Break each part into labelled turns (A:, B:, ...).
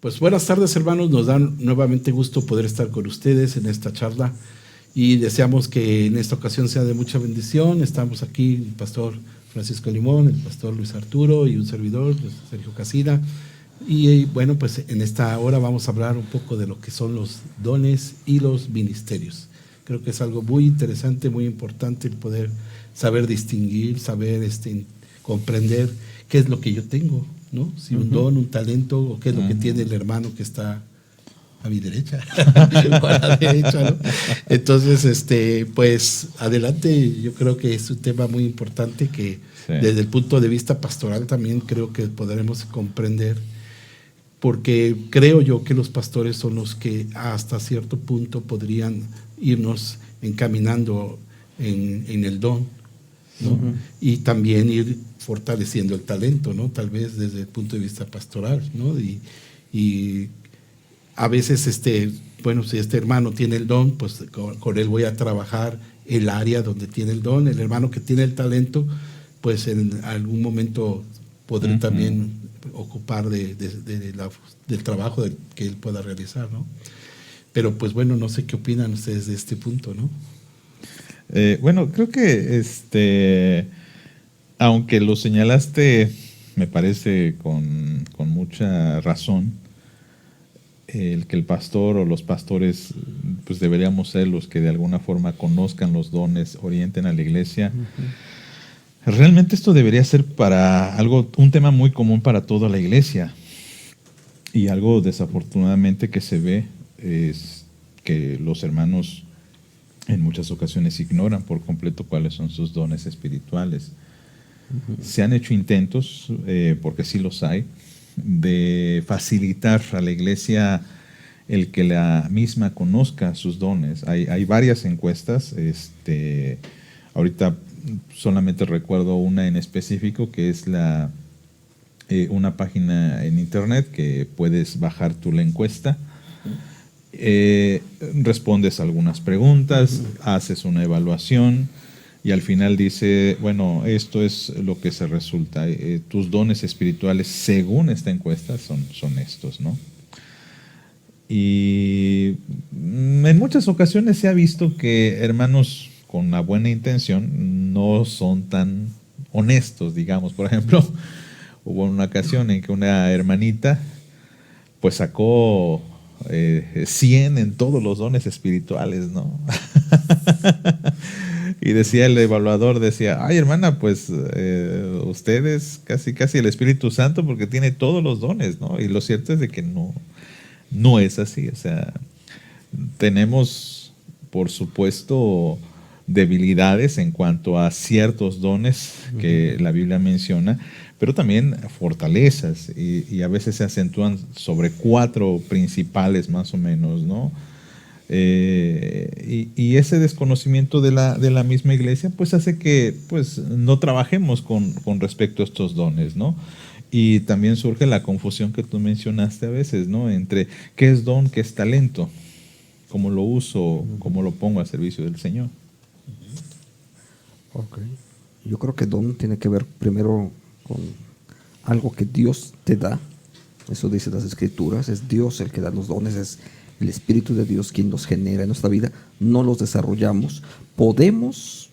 A: Pues buenas tardes, hermanos. Nos dan nuevamente gusto poder estar con ustedes en esta charla y deseamos que en esta ocasión sea de mucha bendición. Estamos aquí el pastor Francisco Limón, el pastor Luis Arturo y un servidor, Sergio Casida. Y bueno, pues en esta hora vamos a hablar un poco de lo que son los dones y los ministerios. Creo que es algo muy interesante, muy importante el poder saber distinguir, saber comprender qué es lo que yo tengo, ¿no? Si un don, un talento, o qué es lo que tiene el hermano que está a mi derecha, o a la derecha, ¿no? Entonces, pues adelante. Yo creo que es un tema muy importante que desde el punto de vista pastoral también creo que podremos comprender, porque creo yo que los pastores son los que hasta cierto punto podrían irnos encaminando en el don, ¿no? Y también ir fortaleciendo el talento, ¿no? Tal vez desde el punto de vista pastoral, ¿no? Y a veces, bueno, si este hermano tiene el don, pues con él voy a trabajar el área donde tiene el don. El hermano que tiene el talento, pues en algún momento podré también ocupar del trabajo que él pueda realizar, ¿no? Pero pues bueno, no sé qué opinan ustedes de este punto, ¿no?
B: Bueno, creo que aunque lo señalaste, me parece con mucha razón, el que el pastor o los pastores pues deberíamos ser los que de alguna forma conozcan los dones, orienten a la iglesia. Realmente esto debería ser un tema muy común para toda la iglesia, y algo desafortunadamente que se ve es que los hermanos en muchas ocasiones ignoran por completo cuáles son sus dones espirituales. Se han hecho intentos, porque sí los hay, de facilitar a la iglesia el que la misma conozca sus dones. Hay varias encuestas, ahorita solamente recuerdo una en específico, que es una página en internet que puedes bajar tú la encuesta. Respondes algunas preguntas, haces una evaluación y al final dice, bueno, esto es lo que se resulta. Tus dones espirituales, según esta encuesta, son estos, ¿no? Y en muchas ocasiones se ha visto que hermanos con una buena intención no son tan honestos, digamos. Por ejemplo, hubo una ocasión en que una hermanita pues sacó 100 en todos los dones espirituales, ¿no? Y decía el evaluador, decía, ay hermana, pues usted es casi el Espíritu Santo porque tiene todos los dones, ¿no? Y lo cierto es de que no es así. O sea, tenemos, por supuesto, debilidades en cuanto a ciertos dones que la Biblia menciona, pero también fortalezas, y a veces se acentúan sobre 4 principales más o menos, ¿no? Y ese desconocimiento de la misma iglesia pues hace que pues no trabajemos con respecto a estos dones, ¿no? Y también surge la confusión que tú mencionaste a veces, ¿no? Entre qué es don, qué es talento, cómo lo uso, cómo lo pongo a servicio del Señor.
C: Ok. Yo creo que don tiene que ver primero con algo que Dios te da. Eso dice las Escrituras. Es Dios el que da los dones, es el Espíritu de Dios quien los genera en nuestra vida. No los desarrollamos. Podemos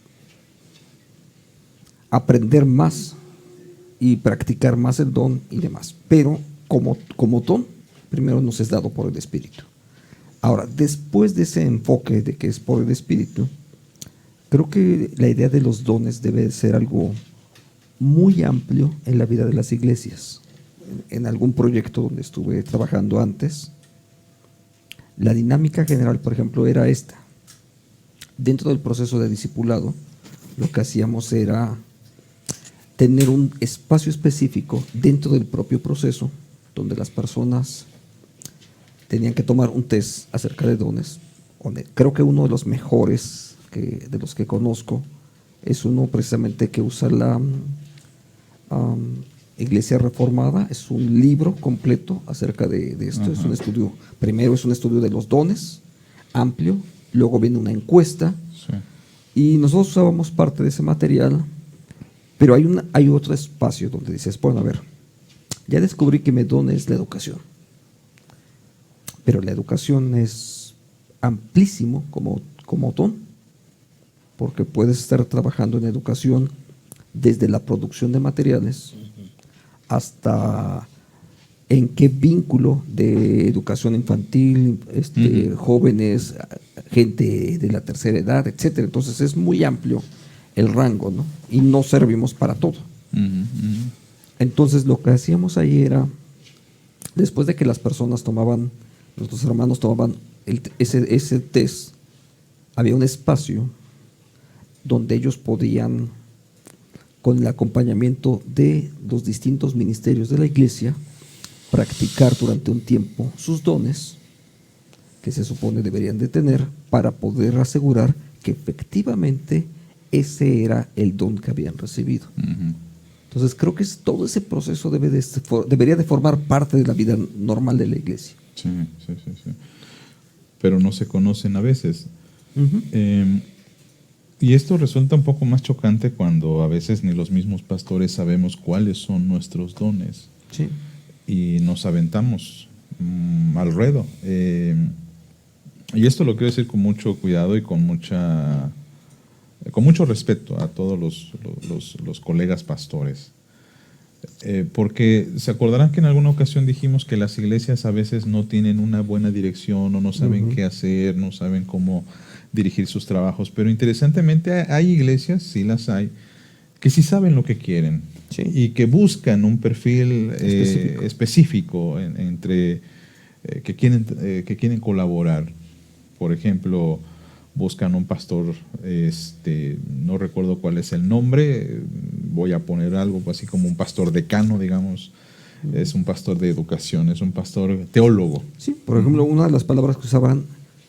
C: aprender más y practicar más el don y demás, pero como don, primero nos es dado por el Espíritu. Ahora, después de ese enfoque de que es por el Espíritu, creo que la idea de los dones debe ser algo muy amplio en la vida de las iglesias. En algún proyecto donde estuve trabajando antes, la dinámica general, por ejemplo, era esta. Dentro del proceso de discipulado, lo que hacíamos era tener un espacio específico dentro del propio proceso donde las personas tenían que tomar un test acerca de dones. Creo que uno de los mejores de los que conozco es uno precisamente que usa la Iglesia Reformada. Es un libro completo acerca de esto. Es un estudio, primero es un estudio de los dones amplio, luego viene una encuesta, y nosotros usábamos parte de ese material, pero hay otro espacio donde dices, bueno, a ver, ya descubrí que mi don es la educación. Pero la educación es amplísimo como don, porque puedes estar trabajando en educación desde la producción de materiales hasta en qué vínculo de educación infantil, jóvenes, gente de la tercera edad, etcétera. Entonces es muy amplio el rango, ¿no? Y no servimos para todo. Entonces lo que hacíamos ahí era, después de que las personas nuestros hermanos tomaban ese test, había un espacio donde ellos podían, con el acompañamiento de los distintos ministerios de la iglesia, practicar durante un tiempo sus dones que se supone deberían de tener para poder asegurar que efectivamente ese era el don que habían recibido. Entonces creo que todo ese proceso debería de formar parte de la vida normal de la iglesia.
B: Sí. Pero no se conocen a veces. Y esto resulta un poco más chocante cuando a veces ni los mismos pastores sabemos cuáles son nuestros dones.
C: Sí.
B: Y nos aventamos al ruedo. Y esto lo quiero decir con mucho cuidado y con mucho respeto a todos los colegas pastores. Porque se acordarán que en alguna ocasión dijimos que las iglesias a veces no tienen una buena dirección o no saben qué hacer, no saben cómo dirigir sus trabajos, pero interesantemente hay iglesias, sí las hay, que sí saben lo que quieren, sí, y que buscan un perfil específico entre que quieren colaborar. Por ejemplo, buscan un pastor, no recuerdo cuál es el nombre, voy a poner algo así como un pastor decano, digamos, es un pastor de educación, es un pastor teólogo.
C: Sí, por ejemplo, una de las palabras que usaban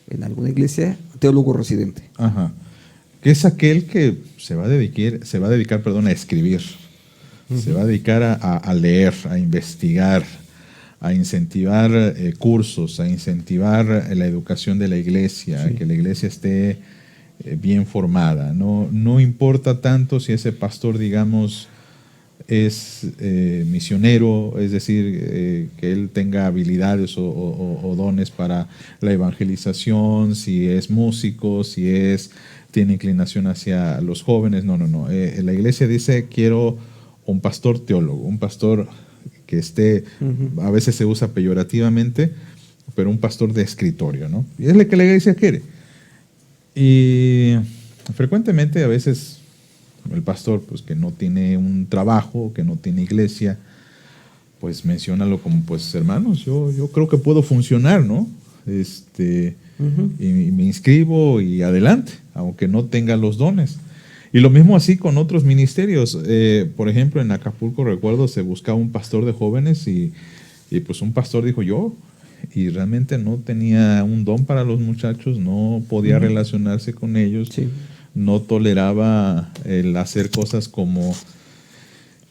C: en alguna iglesia, teólogo residente.
B: Ajá. Que es aquel que se va a dedicar, a escribir, se va a dedicar a leer, a investigar, a incentivar cursos, a incentivar la educación de la iglesia, sí, que la iglesia esté bien formada. No importa tanto si ese pastor, digamos, es misionero, es decir, que él tenga habilidades o dones para la evangelización, si es músico, si tiene inclinación hacia los jóvenes. No. La iglesia dice, quiero un pastor teólogo, un pastor que esté, a veces se usa peyorativamente, pero un pastor de escritorio, ¿no? Y es lo que la iglesia quiere. Y frecuentemente a veces el pastor, pues que no tiene un trabajo, que no tiene iglesia, pues menciónalo como, pues hermanos, yo creo que puedo funcionar, ¿no? Y me inscribo y adelante, aunque no tenga los dones. Y lo mismo así con otros ministerios. Por ejemplo, en Acapulco, recuerdo, se buscaba un pastor de jóvenes y pues un pastor dijo yo, y realmente no tenía un don para los muchachos, no podía relacionarse con ellos, sí, no toleraba el hacer cosas como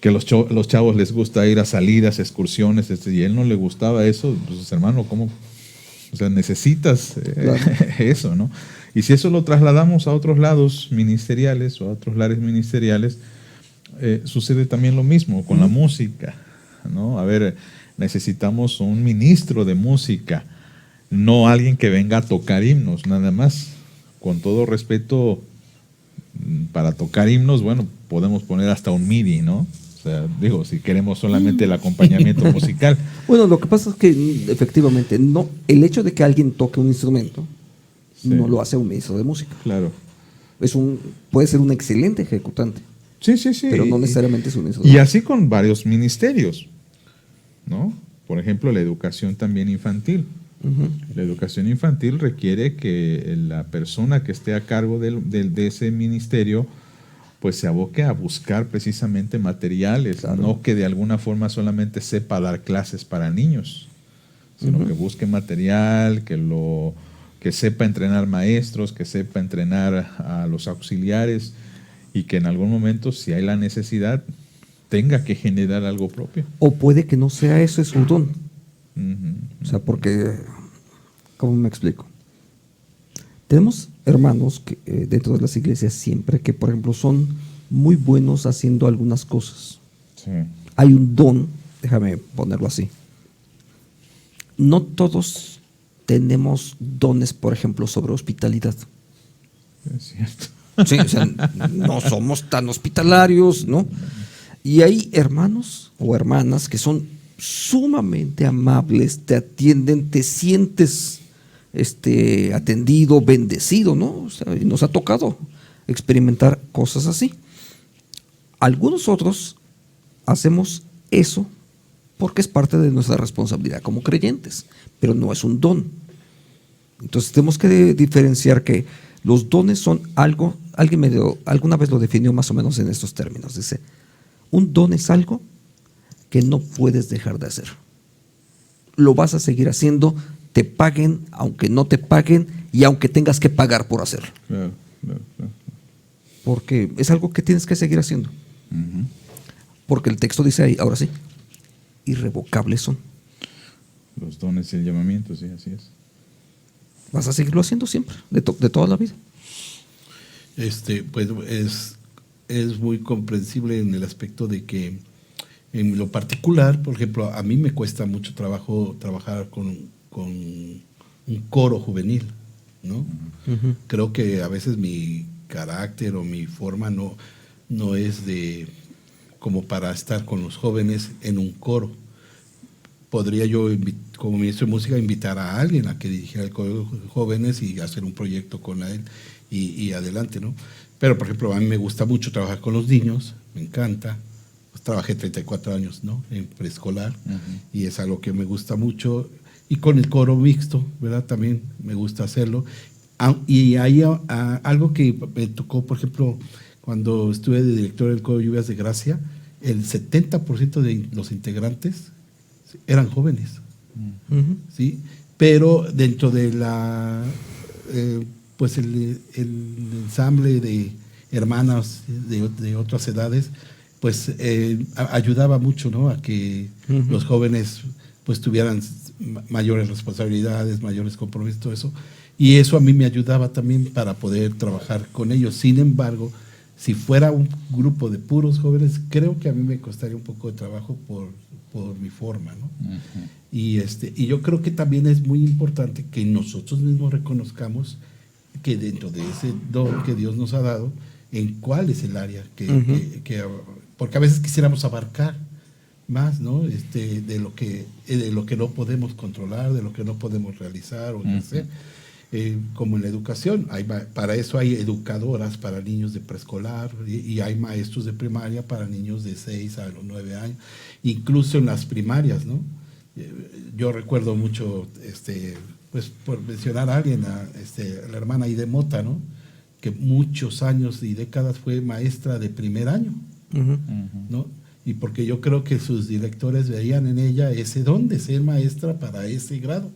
B: que los chavos les gusta ir a salidas, excursiones, y a él no le gustaba eso. Pues hermano, ¿cómo? O sea, necesitas claro, eso, ¿no? Y si eso lo trasladamos a otros lados ministeriales o a otros lares ministeriales, sucede también lo mismo con la música, ¿no? A ver, necesitamos un ministro de música, no alguien que venga a tocar himnos, nada más. Con todo respeto, para tocar himnos, bueno, podemos poner hasta un MIDI, ¿no? O sea, digo, si queremos solamente el acompañamiento musical.
C: Bueno, lo que pasa es que efectivamente, el hecho de que alguien toque un instrumento, sí, no lo hace un ministro de música.
B: Claro.
C: Puede ser un excelente ejecutante.
B: Sí.
C: Pero no necesariamente es un ministro
B: de
C: música.
B: Y así con varios ministerios, ¿no? Por ejemplo, la educación también infantil. La educación infantil requiere que la persona que esté a cargo de ese ministerio pues se aboque a buscar precisamente materiales, claro, no que de alguna forma solamente sepa dar clases para niños, sino que busque material, que sepa entrenar maestros, que sepa entrenar a los auxiliares y que en algún momento, si hay la necesidad, tenga que generar algo propio.
C: O puede que no sea eso, es su don. O sea, porque, ¿cómo me explico? Tenemos hermanos que, dentro de las iglesias siempre que, por ejemplo, son muy buenos haciendo algunas cosas.
B: Sí.
C: Hay un don, déjame ponerlo así. No todos tenemos dones, por ejemplo, sobre hospitalidad.
B: Es cierto.
C: Sí, o sea, no somos tan hospitalarios, ¿no? Y hay hermanos o hermanas que son sumamente amables, te atienden, te sientes atendido, bendecido, ¿no? O sea, y nos ha tocado experimentar cosas así. Algunos otros hacemos eso porque es parte de nuestra responsabilidad como creyentes, pero no es un don. Entonces tenemos que diferenciar que los dones son algo, alguna vez lo definió más o menos en estos términos. Dice, un don es algo que no puedes dejar de hacer. Lo vas a seguir haciendo, te paguen, aunque no te paguen y aunque tengas que pagar por hacerlo.
B: Claro.
C: Porque es algo que tienes que seguir haciendo.
B: Uh-huh.
C: Porque el texto dice ahí, ahora sí, irrevocables son.
B: Los dones y el llamamiento, sí, así es.
C: Vas a seguirlo haciendo siempre, de toda la vida.
A: Pues es muy comprensible en el aspecto de que en lo particular, por ejemplo, a mí me cuesta mucho trabajo trabajar con un coro juvenil, ¿no?
C: Uh-huh.
A: Creo que a veces mi carácter o mi forma no es de como para estar con los jóvenes en un coro. Podría yo, como ministro de música, invitar a alguien a que dirigiera el coro de jóvenes y hacer un proyecto con él y adelante, ¿no? Pero, por ejemplo, a mí me gusta mucho trabajar con los niños, me encanta. Pues, trabajé 34 años, ¿no?, en preescolar, uh-huh, y es algo que me gusta mucho. Y con el coro mixto, ¿verdad?, también me gusta hacerlo. Y hay algo que me tocó, por ejemplo, cuando estuve de director del coro Lluvias de Gracia, el 70% de los integrantes eran jóvenes, uh-huh, ¿sí? Pero dentro de pues el ensamble de hermanas de otras edades, pues ayudaba mucho, ¿no?, a que uh-huh, los jóvenes pues tuvieran mayores responsabilidades, mayores compromisos, todo eso. Y eso a mí me ayudaba también para poder trabajar con ellos. Sin embargo, si fuera un grupo de puros jóvenes, creo que a mí me costaría un poco de trabajo por mi forma, ¿no? Uh-huh. Y yo creo que también es muy importante que nosotros mismos reconozcamos que dentro de ese don que Dios nos ha dado, en cuál es el área uh-huh, porque a veces quisiéramos abarcar más, ¿no?, de lo que no podemos controlar, de lo que no podemos realizar o hacer. Como en la educación, para eso hay educadoras para niños de preescolar y hay maestros de primaria para niños de 6 a los 9 años, incluso en las primarias, ¿no? Yo recuerdo mucho, pues por mencionar a alguien, la hermana Aide Mota, ¿no?, que muchos años y décadas fue maestra de primer año, uh-huh, ¿no? Y porque yo creo que sus directores veían en ella ese don de ser maestra para ese grado.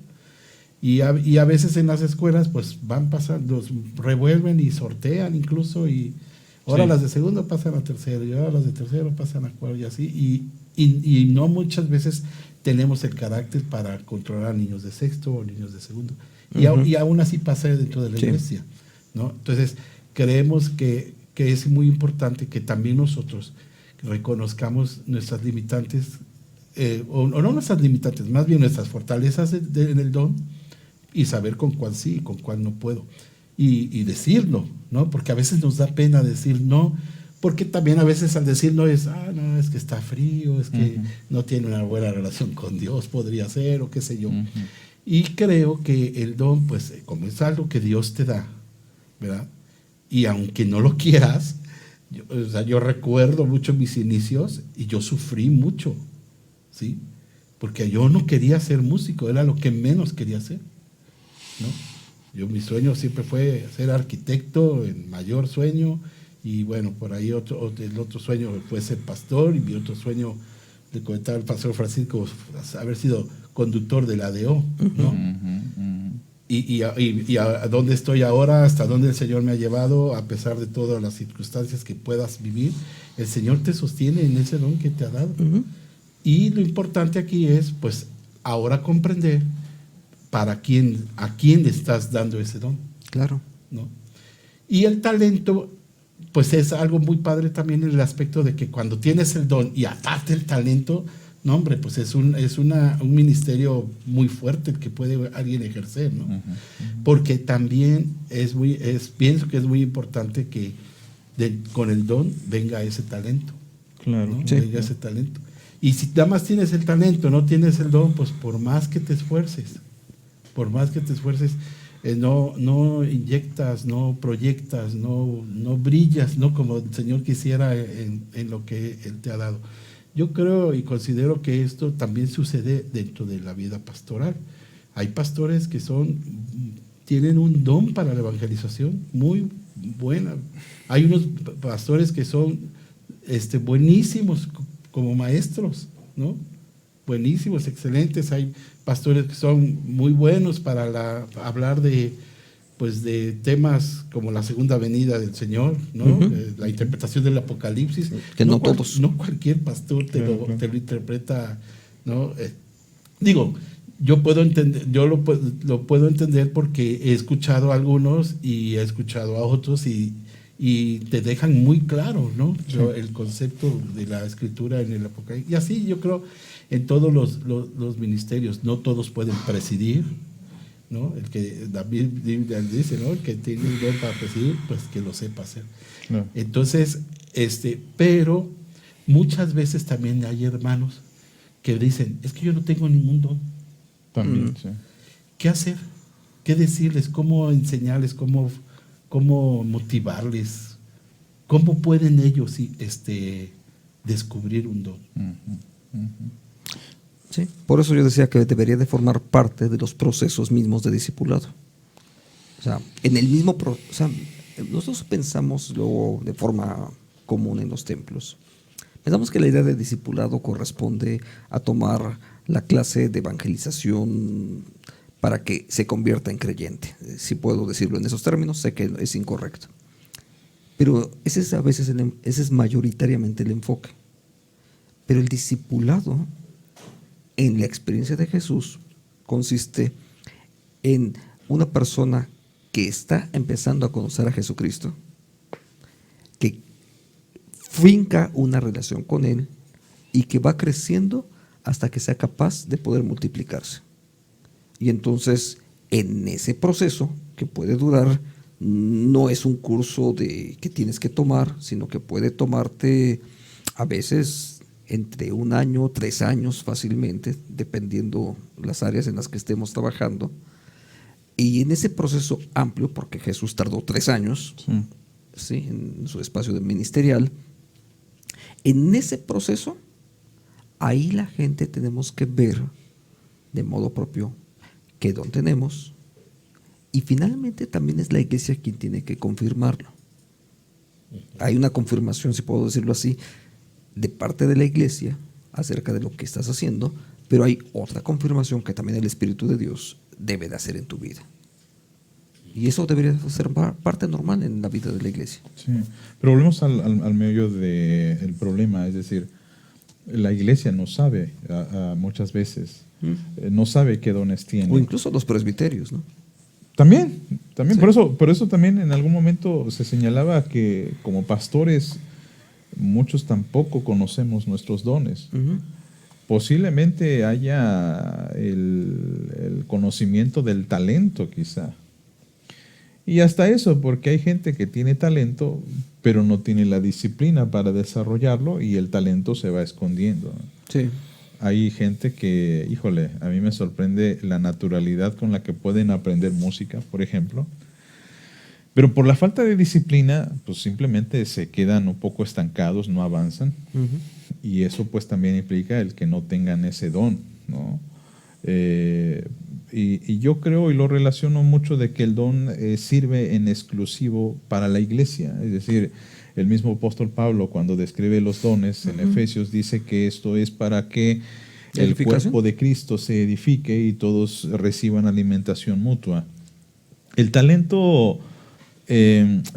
A: Y a veces en las escuelas pues van pasando, revuelven y sortean incluso, y ahora sí, las de segundo pasan a tercero y ahora las de tercero pasan a cuarto y así, y no muchas veces tenemos el carácter para controlar a niños de sexto o niños de segundo, uh-huh, y aún así pasa dentro de la sí, iglesia, ¿no? Entonces creemos que es muy importante que también nosotros reconozcamos nuestras limitantes, o no nuestras limitantes, más bien nuestras fortalezas en el don, y saber con cuál sí y con cuál no puedo. Y decirlo, ¿no? Porque a veces nos da pena decir no, porque también a veces al decir no es que está frío, es que uh-huh, no tiene una buena relación con Dios, podría ser, o qué sé yo. Uh-huh. Y creo que el don, pues, como es algo que Dios te da, ¿verdad? Y aunque no lo quieras, yo recuerdo mucho mis inicios y yo sufrí mucho, ¿sí? Porque yo no quería ser músico, era lo que menos quería ser, ¿no? Mi sueño siempre fue ser arquitecto, el mayor sueño, y bueno, por ahí el otro sueño fue ser pastor, y mi otro sueño, le comentaba al pastor Francisco, haber sido conductor de la ADO, ¿no? Uh-huh, uh-huh. Y a dónde estoy ahora, hasta dónde el Señor me ha llevado, a pesar de todas las circunstancias que puedas vivir, el Señor te sostiene en ese don que te ha dado. Uh-huh. Y lo importante aquí es, pues, ahora comprender a quién le estás dando ese don.
C: Claro.
A: ¿No? Y el talento, pues es algo muy padre también en el aspecto de que cuando tienes el don y aparte el talento, No, hombre, pues es un ministerio muy fuerte el que puede alguien ejercer, ¿no? Porque también pienso que es muy importante que con el don venga ese talento.
B: Claro.
A: ¿no?
C: Sí.
A: Venga ese talento. Y si nada más tienes el talento, no tienes el don, pues por más que te esfuerces, no inyectas, no proyectas, no brillas, no como el Señor quisiera en lo que Él te ha dado. Yo creo y considero que esto también sucede dentro de la vida pastoral. Hay pastores que tienen un don para la evangelización muy buena. Hay unos pastores que son buenísimos como maestros, ¿no? Buenísimos, excelentes. Hay pastores que son muy buenos para hablar de temas como la segunda venida del Señor, ¿no? La interpretación del Apocalipsis.
C: Que no todos.
A: No cualquier pastor te lo interpreta, ¿no? Yo puedo entender, lo puedo entender porque he escuchado a algunos y he escuchado a otros y te dejan muy claro, ¿no? Sí. El concepto de la escritura en el Apocalipsis. Y así yo creo en todos los ministerios. No todos pueden presidir, ¿no? El que David dice, ¿no? El que tiene un don para presidir, pues que lo sepa hacer. No. Entonces, pero muchas veces también hay hermanos que dicen, es que yo no tengo ningún don.
B: También, sí.
A: ¿Qué hacer? ¿Qué decirles? ¿Cómo enseñarles? ¿Cómo motivarles? ¿Cómo pueden ellos descubrir un don?
C: Sí, por eso yo decía que debería de formar parte de los procesos mismos de discipulado. O sea, en el mismo nosotros pensamos luego de forma común en los templos. Pensamos que la idea de discipulado corresponde a tomar la clase de evangelización para que se convierta en creyente. Si puedo decirlo en esos términos, sé que es incorrecto. Pero ese es mayoritariamente el enfoque. Pero el discipulado, en la experiencia de Jesús, consiste en una persona que está empezando a conocer a Jesucristo, que finca una relación con Él y que va creciendo hasta que sea capaz de poder multiplicarse. Y entonces, en ese proceso, que puede durar, no es un curso que tienes que tomar, sino que puede tomarte a veces entre 1 año, 3 años fácilmente, dependiendo las áreas en las que estemos trabajando. Y en ese proceso amplio, porque Jesús tardó 3 años, ¿sí? En su espacio ministerial, en ese proceso, ahí la gente tenemos que ver de modo propio qué don tenemos, y finalmente también es la iglesia quien tiene que confirmarlo. Hay una confirmación, si puedo decirlo así, de parte de la iglesia acerca de lo que estás haciendo, pero hay otra confirmación que también el Espíritu de Dios debe de hacer en tu vida. Y eso debería ser parte normal en la vida de la iglesia.
B: Sí, pero volvemos al medio del problema, es decir, la iglesia no sabe muchas veces, no sabe qué dones tiene.
C: O incluso los presbiterios, ¿no?
B: También, sí. Por eso también en algún momento se señalaba que como pastores muchos tampoco conocemos nuestros dones. Posiblemente haya el conocimiento del talento quizá. Y hasta eso, porque hay gente que tiene talento, pero no tiene la disciplina para desarrollarlo y el talento se va escondiendo.
C: Sí.
B: Hay gente que, híjole, a mí me sorprende la naturalidad con la que pueden aprender música, por ejemplo. Pero por la falta de disciplina, pues simplemente se quedan un poco estancados, no avanzan. Y eso pues también implica el que no tengan ese don, ¿no? Y yo creo y lo relaciono mucho de que el don sirve en exclusivo para la iglesia. Es decir, el mismo apóstol Pablo, cuando describe los dones en Efesios, dice que esto es para que el cuerpo de Cristo se edifique y todos reciban alimentación mutua. El talento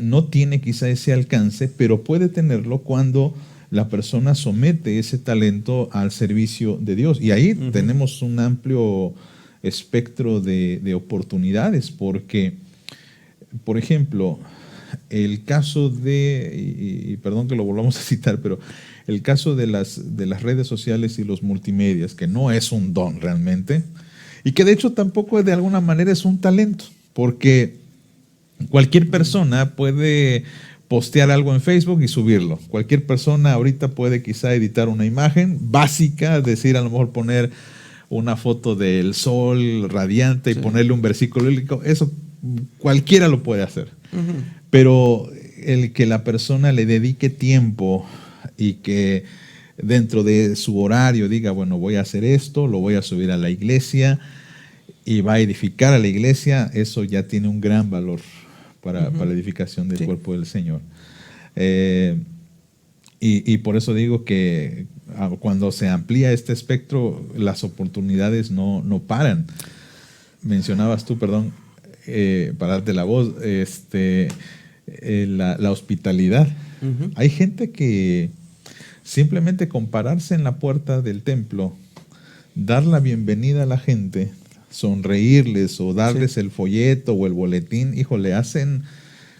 B: no tiene quizá ese alcance, pero puede tenerlo cuando la persona somete ese talento al servicio de Dios. Y ahí tenemos un amplio espectro de oportunidades, porque, por ejemplo, el caso y perdón que lo volvamos a citar, pero el caso de las redes sociales y los multimedias, que no es un don realmente, y que de hecho tampoco de alguna manera es un talento, porque cualquier persona puede postear algo en Facebook y subirlo. Cualquier persona ahorita puede quizá editar una imagen básica, decir, a lo mejor poner una foto del sol radiante y ponerle un versículo bíblico. Eso cualquiera lo puede hacer.
C: Uh-huh.
B: Pero el que la persona le dedique tiempo y que dentro de su horario diga, bueno, voy a hacer esto, lo voy a subir a la iglesia y va a edificar a la iglesia, eso ya tiene un gran valor para la edificación del cuerpo del Señor. Y por eso digo que cuando se amplía este espectro, las oportunidades no paran. Mencionabas tú, perdón, para darte la voz, la hospitalidad. Uh-huh. Hay gente que simplemente con pararse en la puerta del templo, dar la bienvenida a la gente, sonreírles o darles el folleto o el boletín, híjole, hacen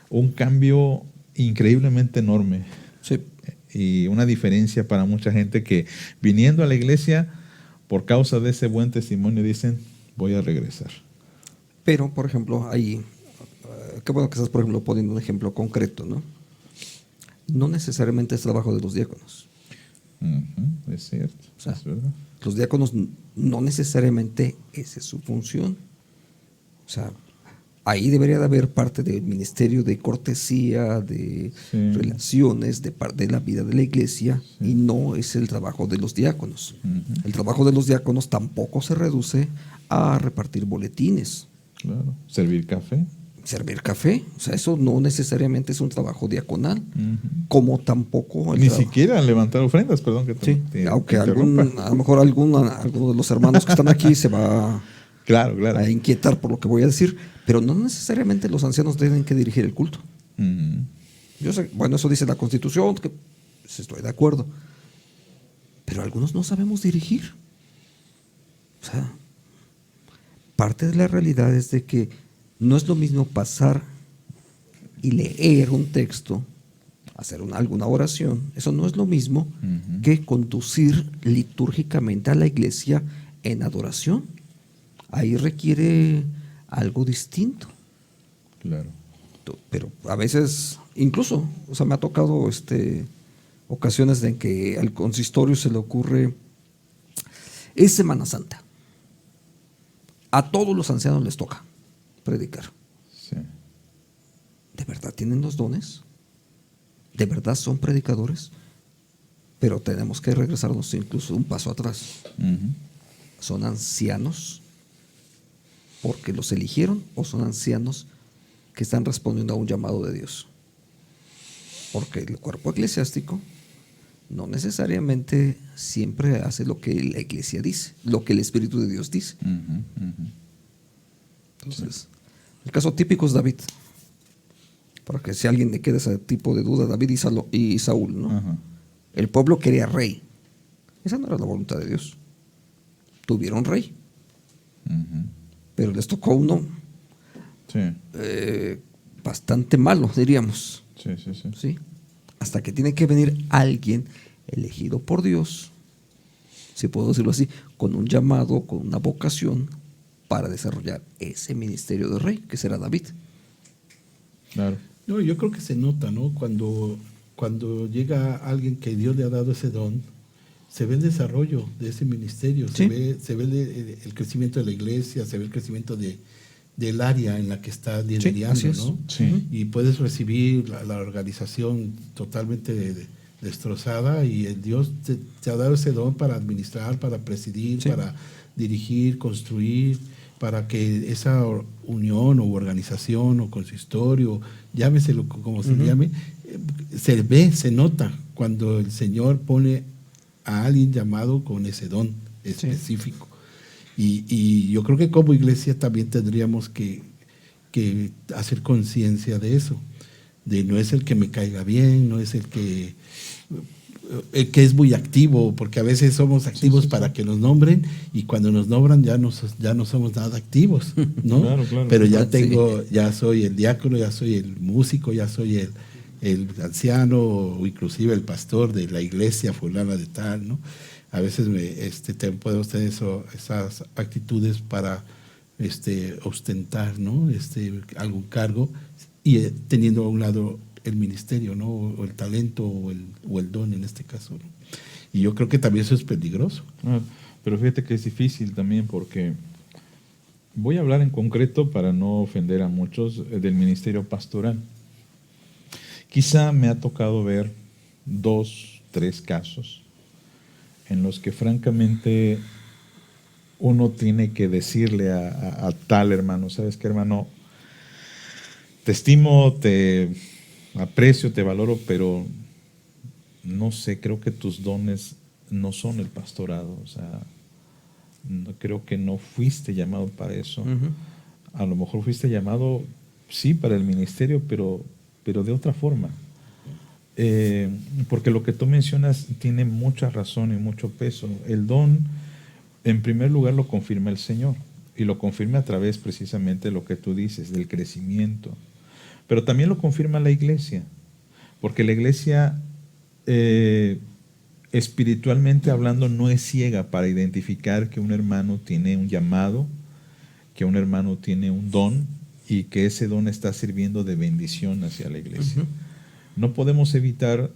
B: un cambio increíblemente enorme.
C: Sí.
B: Y una diferencia para mucha gente que viniendo a la iglesia, por causa de ese buen testimonio, dicen, voy a regresar.
C: Pero, por ejemplo, ahí, qué bueno que estás, por ejemplo, poniendo un ejemplo concreto, ¿no? No necesariamente es trabajo de los diáconos.
B: Uh-huh, es cierto,
C: o sea,
B: es verdad.
C: Los diáconos no necesariamente esa es su función. O sea, ahí debería de haber parte del ministerio de cortesía, de relaciones, de la vida de la iglesia, y no es el trabajo de los diáconos. Uh-huh. El trabajo de los diáconos tampoco se reduce a repartir boletines.
B: Claro. Servir café.
C: O sea, eso no necesariamente es un trabajo diaconal, como tampoco
B: ni siquiera levantar ofrendas, perdón que
C: te aunque a lo mejor alguno de los hermanos que están aquí se va
B: claro.
C: a inquietar por lo que voy a decir, pero no necesariamente los ancianos tienen que dirigir el culto. Yo sé, bueno, eso dice la Constitución, que pues, estoy de acuerdo, pero algunos no sabemos dirigir. O sea, parte de la realidad es de que no es lo mismo pasar y leer un texto, hacer alguna oración. Eso no es lo mismo que conducir litúrgicamente a la iglesia en adoración. Ahí requiere algo distinto.
B: Claro.
C: Pero a veces, incluso, o sea, me ha tocado ocasiones en que al consistorio se le ocurre, es Semana Santa. A todos los ancianos les toca predicar.
B: Sí.
C: ¿De verdad tienen los dones? ¿De verdad son predicadores? Pero tenemos que regresarnos incluso un paso atrás.
B: Uh-huh.
C: ¿Son ancianos porque los eligieron o son ancianos que están respondiendo a un llamado de Dios? Porque el cuerpo eclesiástico no necesariamente siempre hace lo que la iglesia dice, lo que el Espíritu de Dios dice. Entonces, el caso típico es David. Para que si a alguien le queda ese tipo de duda, David y Saúl, ¿no? Uh-huh. El pueblo quería rey. Esa no era la voluntad de Dios. Tuvieron rey. Pero les tocó uno bastante malo, diríamos. Sí. Hasta que tiene que venir alguien elegido por Dios, si puedo decirlo así, con un llamado, con una vocación para desarrollar ese ministerio de rey, que será David.
B: Claro.
A: No, yo creo que se nota, ¿no? Cuando llega alguien que Dios le ha dado ese don, se ve el desarrollo de ese ministerio, se ve el crecimiento de la iglesia, se ve el crecimiento del área en la que está liderando, ¿no?
B: Sí.
A: Y puedes recibir la organización totalmente destrozada y el Dios te ha dado ese don para administrar, para presidir, para dirigir, construir, para que esa unión o organización o consistorio, llámeselo como se llame, se ve, se nota cuando el Señor pone a alguien llamado con ese don específico. Y yo creo que como iglesia también tendríamos que hacer conciencia de eso, de no es el que me caiga bien, no es el que que es muy activo, porque a veces somos activos para que nos nombren y cuando nos nombran ya no somos nada activos, ¿no?
B: Claro.
A: Pero ya soy el diácono, ya soy el músico, ya soy el anciano o inclusive el pastor de la iglesia fulana de tal, ¿no? A veces podemos tener esas actitudes para ostentar, ¿no? Algún cargo y teniendo a un lado el ministerio, ¿no? O el talento o el don en este caso, ¿no? Y yo creo que también eso es peligroso.
B: Pero fíjate que es difícil también porque voy a hablar en concreto para no ofender a muchos del ministerio pastoral. Quizá me ha tocado ver 2, 3 casos en los que francamente uno tiene que decirle a tal hermano, ¿sabes qué, hermano? Te estimo, te aprecio, te valoro, pero no sé, creo que tus dones no son el pastorado, o sea, creo que no fuiste llamado para eso. A lo mejor fuiste llamado, sí, para el ministerio, pero de otra forma. Porque lo que tú mencionas tiene mucha razón y mucho peso. El don, en primer lugar, lo confirma el Señor, y lo confirma a través precisamente de lo que tú dices, del crecimiento. Pero también lo confirma la iglesia, porque la iglesia, espiritualmente hablando, no es ciega para identificar que un hermano tiene un llamado, que un hermano tiene un don y que ese don está sirviendo de bendición hacia la iglesia. No podemos evitar,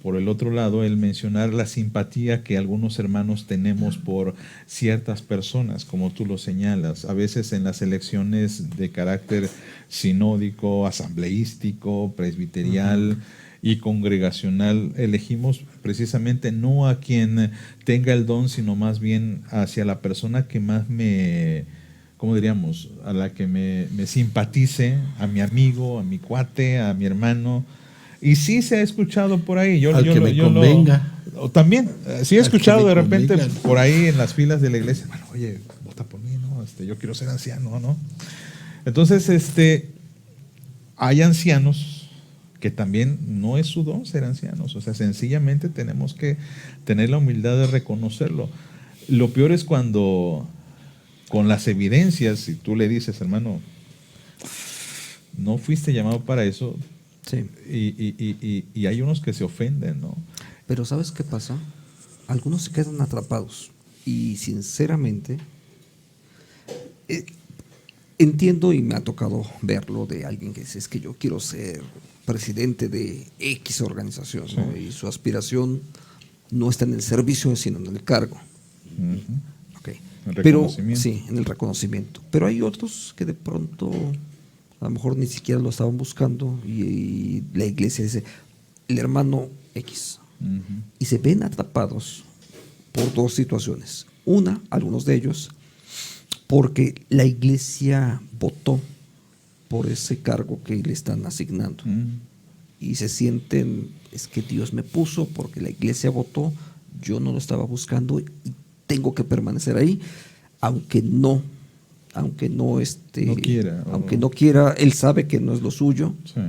B: por el otro lado, el mencionar la simpatía que algunos hermanos tenemos por ciertas personas, como tú lo señalas. A veces en las elecciones de carácter sinódico, asambleístico, presbiterial y congregacional, elegimos precisamente no a quien tenga el don, sino más bien hacia la persona que más ¿cómo diríamos? A la que me simpatice, a mi amigo, a mi cuate, a mi hermano. Y sí se ha escuchado por ahí.
A: Convenga.
B: También, sí he escuchado de repente
A: convenga.
B: por ahí en las filas de la iglesia, bueno, oye, vota por mí, ¿no? Yo quiero ser anciano, ¿no? Entonces, hay ancianos que también no es su don ser ancianos. O sea, sencillamente tenemos que tener la humildad de reconocerlo. Lo peor es cuando, con las evidencias, si tú le dices, hermano, no fuiste llamado para eso.
C: Sí.
B: Y hay unos que se ofenden, ¿no?
C: Pero ¿sabes qué pasa? Algunos se quedan atrapados y sinceramente entiendo, y me ha tocado verlo, de alguien que dice, es que yo quiero ser presidente de X organización, ¿no? Y su aspiración no está en el servicio, sino en el cargo. Okay. Pero sí, en el reconocimiento. Pero hay otros que de pronto a lo mejor ni siquiera lo estaban buscando y la iglesia dice, el hermano X. Y se ven atrapados por 2 situaciones. Una, algunos de ellos, porque la iglesia votó por ese cargo que le están asignando. Y se sienten, es que Dios me puso porque la iglesia votó, yo no lo estaba buscando y tengo que permanecer ahí, aunque no quiera, él sabe que no es lo suyo, sí,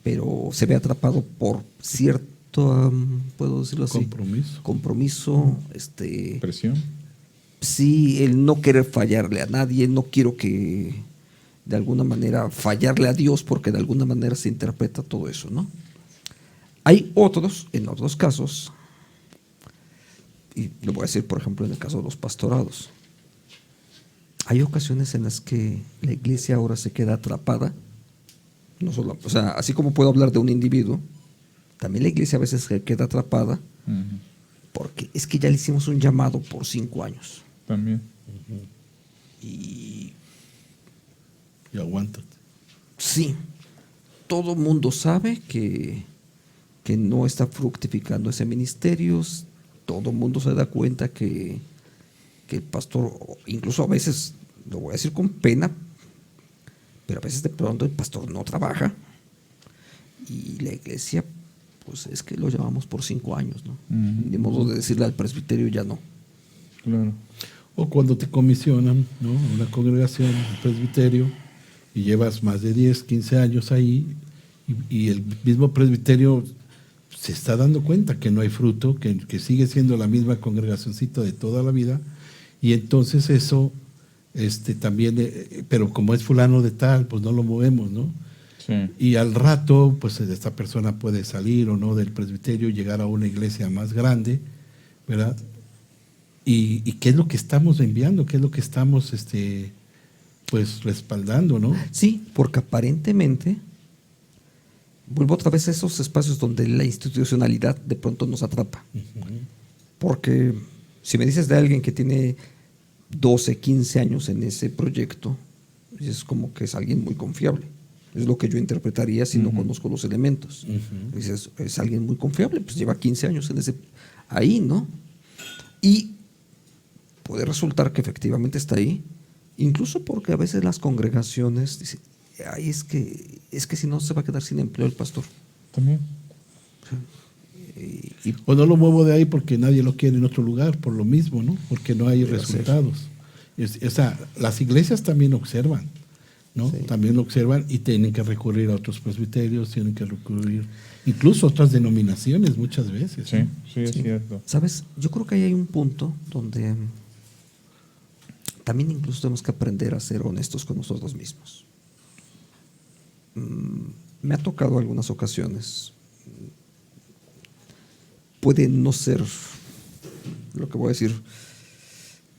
C: pero se ve atrapado por cierto, puedo decirlo así, compromiso,
B: presión.
C: Sí, el no querer fallarle a nadie, no quiero que de alguna manera fallarle a Dios, porque de alguna manera se interpreta todo eso, ¿no? Hay otros, en otros casos, y lo voy a decir por ejemplo en el caso de los pastorados, hay ocasiones en las que la iglesia ahora se queda atrapada, no solo, o sea, así como puedo hablar de un individuo, también la iglesia a veces se queda atrapada porque es que ya le hicimos un llamado por 5 años.
B: También.
C: Y
A: aguántate.
C: Sí, todo mundo sabe que no está fructificando ese ministerio, todo mundo se da cuenta que el pastor, incluso a veces, lo voy a decir con pena, pero a veces de pronto el pastor no trabaja y la iglesia, pues es que lo llamamos por 5 años, ¿no? De modo de decirle al presbiterio ya no.
B: Claro.
A: O cuando te comisionan, ¿no? Una congregación, un presbiterio, y llevas más de 10, 15 años ahí, y el mismo presbiterio se está dando cuenta que no hay fruto, que sigue siendo la misma congregacioncita de toda la vida, y entonces eso también, pero como es fulano de tal, pues no lo movemos, ¿no?
B: Sí.
A: Y al rato, pues esta persona puede salir o no del presbiterio y llegar a una iglesia más grande, ¿verdad? ¿Y qué es lo que estamos enviando? ¿Qué es lo que estamos pues respaldando, ¿no?
C: Sí, porque aparentemente, vuelvo otra vez a esos espacios donde la institucionalidad de pronto nos atrapa. Porque si me dices de alguien que tiene 12, 15 años en ese proyecto, es como que es alguien muy confiable. Es lo que yo interpretaría si no conozco los elementos. Dices, es alguien muy confiable, pues lleva 15 años en ahí, ¿no? Y puede resultar que efectivamente está ahí, incluso porque a veces las congregaciones dicen, ay, es que si no se va a quedar sin empleo el pastor.
B: También.
A: O no lo muevo de ahí porque nadie lo quiere en otro lugar, por lo mismo, ¿no? Porque no hay resultados. O sea, las iglesias también observan, ¿no?
C: Sí.
A: También lo observan y tienen que recurrir a otros presbiterios, tienen que recurrir incluso a otras denominaciones muchas veces.
B: Sí,
A: ¿no?
B: sí, es cierto.
C: ¿Sabes? Yo creo que ahí hay un punto donde también incluso tenemos que aprender a ser honestos con nosotros mismos. Me ha tocado algunas ocasiones. Puede no ser lo que voy a decir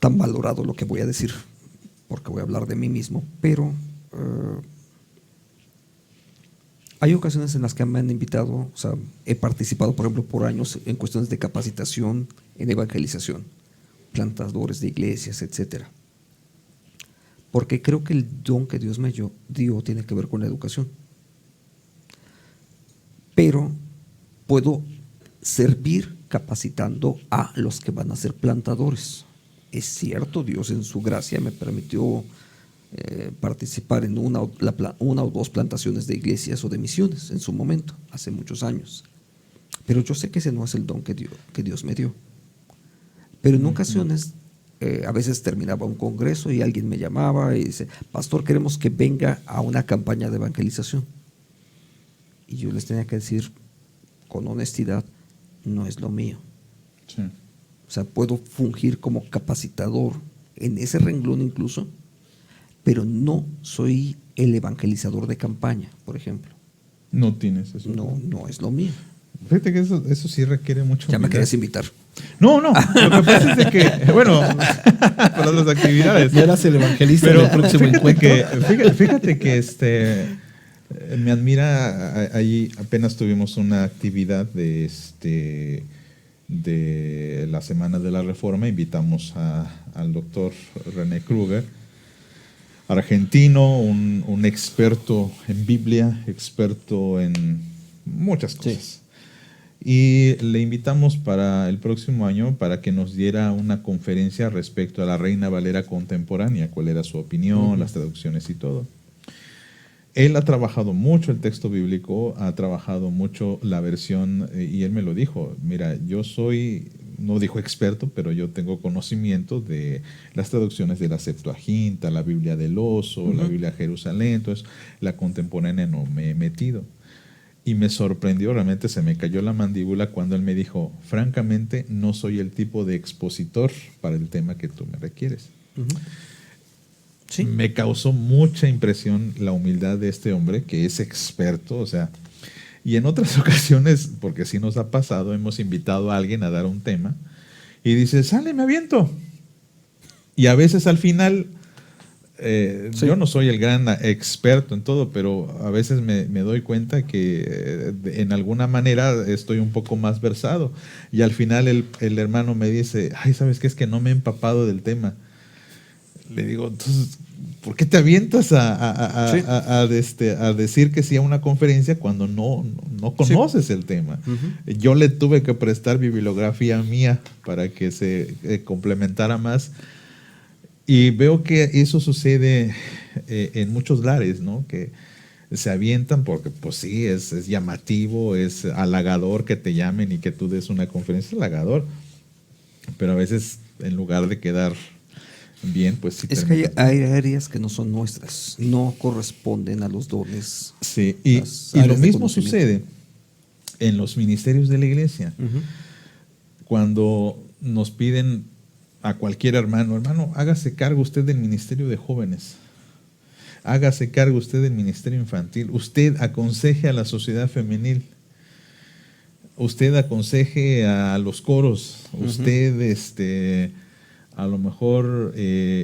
C: tan valorado lo que voy a decir, porque voy a hablar de mí mismo, pero hay ocasiones en las que me han invitado, o sea, he participado, por ejemplo, por años en cuestiones de capacitación, en evangelización, plantadores de iglesias, etcétera. Porque creo que el don que Dios me dio tiene que ver con la educación. Pero puedo servir capacitando a los que van a ser plantadores. Es cierto, Dios en su gracia me permitió participar en una o dos plantaciones de iglesias o de misiones en su momento, hace muchos años. Pero yo sé que ese no es el don que Dios me dio. Pero en ocasiones, a veces terminaba un congreso y alguien me llamaba y dice, pastor, queremos que venga a una campaña de evangelización. Y yo les tenía que decir con honestidad, no es lo mío.
B: Sí.
C: O sea, puedo fungir como capacitador en ese renglón incluso, pero no soy el evangelizador de campaña, por ejemplo.
B: No tienes eso.
C: No es lo mío.
B: Fíjate que eso sí requiere mucho.
C: Ya me
B: humildad.
C: querías invitar.
B: No, lo que pasa es de que, bueno, para otras actividades.
A: Ya eras el evangelista
B: Pero
A: del próximo encuentro.
B: fíjate que me admira, allí apenas tuvimos una actividad de la Semana de la Reforma, invitamos al doctor René Kruger, argentino, un experto en Biblia, experto en muchas cosas.
C: Sí.
B: Y le invitamos para el próximo año para que nos diera una conferencia respecto a la Reina Valera contemporánea, cuál era su opinión, las traducciones y todo. Él ha trabajado mucho el texto bíblico, ha trabajado mucho la versión, y él me lo dijo, mira, yo soy, no dijo experto, pero yo tengo conocimiento de las traducciones de la Septuaginta, la Biblia del Oso, la Biblia de Jerusalén, entonces la contemporánea no me he metido. Y me sorprendió, realmente se me cayó la mandíbula cuando él me dijo, francamente, no soy el tipo de expositor para el tema que tú me requieres.
C: Sí.
B: Me causó mucha impresión la humildad de este hombre, que es experto, o sea, y en otras ocasiones, porque sí nos ha pasado, hemos invitado a alguien a dar un tema, y dice, sale, me aviento. Y a veces al final...
C: Sí.
B: Yo no soy el gran experto en todo, pero a veces me doy cuenta que en alguna manera estoy un poco más versado. Y al final el hermano me dice, ay, ¿sabes qué? Es que no me he empapado del tema. Le digo, entonces, ¿por qué te avientas a decir que sí a una conferencia cuando no conoces el tema? Yo le tuve que prestar bibliografía mía para que se complementara más. Y veo que eso sucede en muchos lares, ¿no? Que se avientan porque, pues sí, es llamativo, es halagador que te llamen y que tú des una conferencia, halagador. Pero a veces, en lugar de quedar bien, pues sí.
C: Es que hay áreas que no son nuestras, no corresponden a los dones.
B: Sí, y lo mismo sucede en los ministerios de la iglesia. Cuando nos piden a cualquier hermano, hágase cargo usted del ministerio de jóvenes, hágase cargo usted del ministerio infantil, usted aconseje a la sociedad femenil, usted aconseje a los coros, usted a lo mejor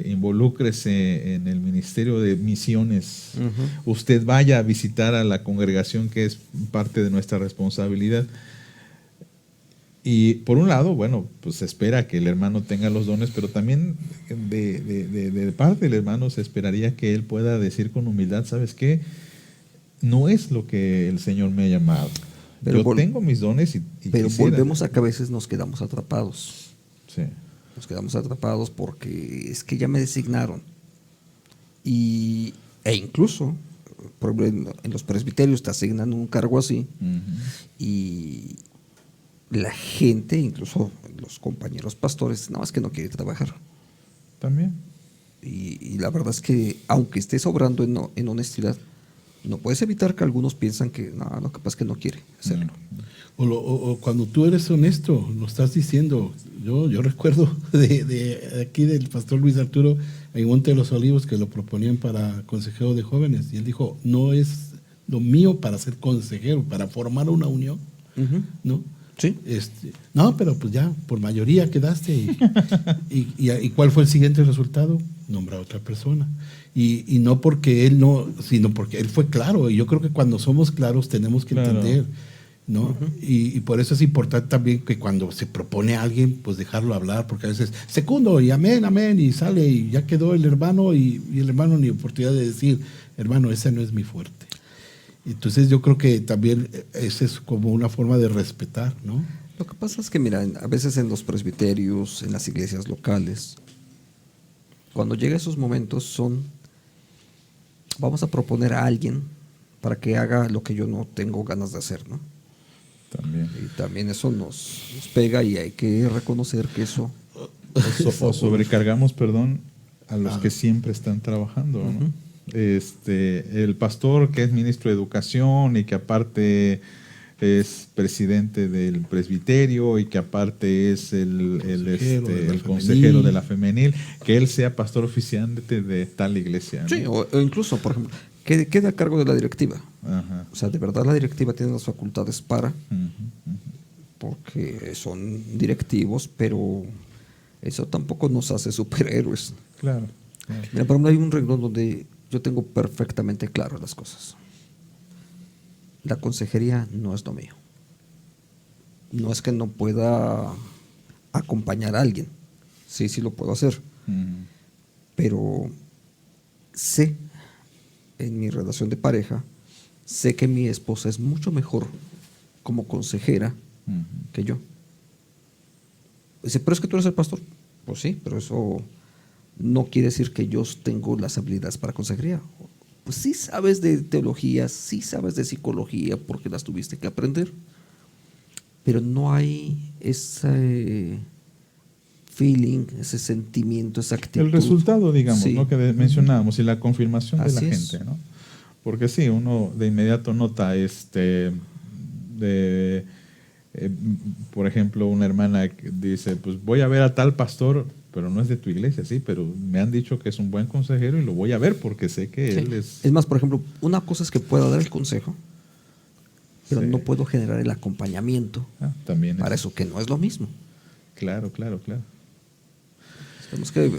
B: involúcrese en el ministerio de misiones, usted vaya a visitar a la congregación, que es parte de nuestra responsabilidad. Y por un lado, bueno, pues se espera que el hermano tenga los dones, pero también de parte del hermano se esperaría que él pueda decir con humildad, ¿sabes qué? No es lo que el Señor me ha llamado.
C: Pero
B: yo tengo mis dones
C: pero
B: quisiera.
C: Volvemos a que a veces nos quedamos atrapados.
B: Sí.
C: Nos quedamos atrapados porque es que ya me designaron. E incluso, por ejemplo, en los presbiterios te asignan un cargo así. Y la gente, incluso los compañeros pastores, nada más que no quiere trabajar.
B: También.
C: Y la verdad es que, aunque estés obrando en honestidad, no puedes evitar que algunos piensan que no, lo que pasa es que no quiere hacerlo.
A: O cuando tú eres honesto, lo estás diciendo. Yo recuerdo de aquí del pastor Luis Arturo en Monte de los Olivos, que lo proponían para consejero de jóvenes, y él dijo, no es lo mío para ser consejero, para formar una unión, ¿no?
C: Sí.
A: No, pero pues ya, por mayoría quedaste. ¿Y cuál fue el siguiente resultado? Nombra a otra persona. Y no porque él no, sino porque él fue claro. Y yo creo que cuando somos claros tenemos que entender, ¿no? Y por eso es importante también que cuando se propone a alguien, pues dejarlo hablar, porque a veces, segundo, y amén, amén, y sale, y ya quedó el hermano, y el hermano ni oportunidad de decir, hermano, ese no es mi fuerte. Entonces yo creo que también esa es como una forma de respetar, ¿no?
C: Lo que pasa es que, mira, a veces en los presbiterios, en las iglesias locales, cuando llega esos momentos vamos a proponer a alguien para que haga lo que yo no tengo ganas de hacer, ¿no?
B: También.
C: Y también eso nos pega y hay que reconocer que eso...
B: O sobrecargamos, a los que siempre están trabajando, ¿no? El pastor que es ministro de educación y que aparte es presidente del presbiterio y que aparte es el consejero de la femenil, que él sea pastor oficiante de tal iglesia, ¿no?
C: Sí, o incluso, por ejemplo, que quede a cargo de la directiva. O sea, de verdad la directiva tiene las facultades para, porque son directivos, pero eso tampoco nos hace superhéroes.
B: Claro.
C: Mira, por ejemplo, hay un renglón donde yo tengo perfectamente claras las cosas. La consejería no es lo mío. No es que no pueda acompañar a alguien. Sí lo puedo hacer. Pero sé, en mi relación de pareja, sé que mi esposa es mucho mejor como consejera que yo. Dice, pero es que tú eres el pastor. Pues sí, pero eso no quiere decir que yo tengo las habilidades para consejería. Pues sí sabes de teología, sí sabes de psicología, porque las tuviste que aprender, pero no hay ese feeling, ese sentimiento, esa actitud.
B: El resultado, digamos,
C: Sí.
B: ¿no? Que mencionábamos, y la confirmación de la
C: Así es.
B: gente, ¿no? Porque sí, uno de inmediato nota por ejemplo, una hermana que dice, pues voy a ver a tal pastor, pero no es de tu iglesia, sí, pero me han dicho que es un buen consejero y lo voy a ver porque sé que él es...
C: Es más, por ejemplo, una cosa es que pueda dar el consejo, pero no puedo generar el acompañamiento
B: también
C: para eso, que no es lo mismo.
B: Claro.
C: Tenemos que...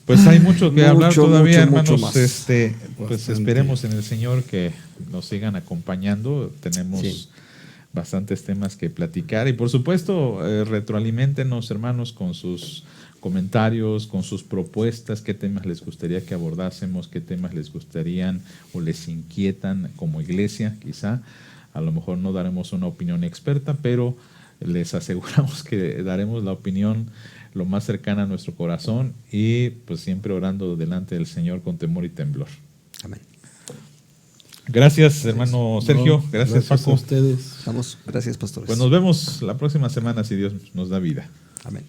B: Pues hay mucho que hablar todavía, hermanos.
C: Mucho más.
B: Pues esperemos en el Señor que nos sigan acompañando. Tenemos bastantes temas que platicar y por supuesto retroaliméntenos, hermanos, con sus comentarios, con sus propuestas, qué temas les gustaría que abordásemos, qué temas les gustarían o les inquietan como iglesia. Quizá a lo mejor no daremos una opinión experta, pero les aseguramos que daremos la opinión lo más cercana a nuestro corazón y pues siempre orando delante del Señor con temor y temblor.
C: Amén.
B: Gracias, hermano Sergio. Gracias, Paco.
A: A ustedes.
C: Gracias, pastores.
B: Pues nos vemos la próxima semana si Dios nos da vida.
C: Amén.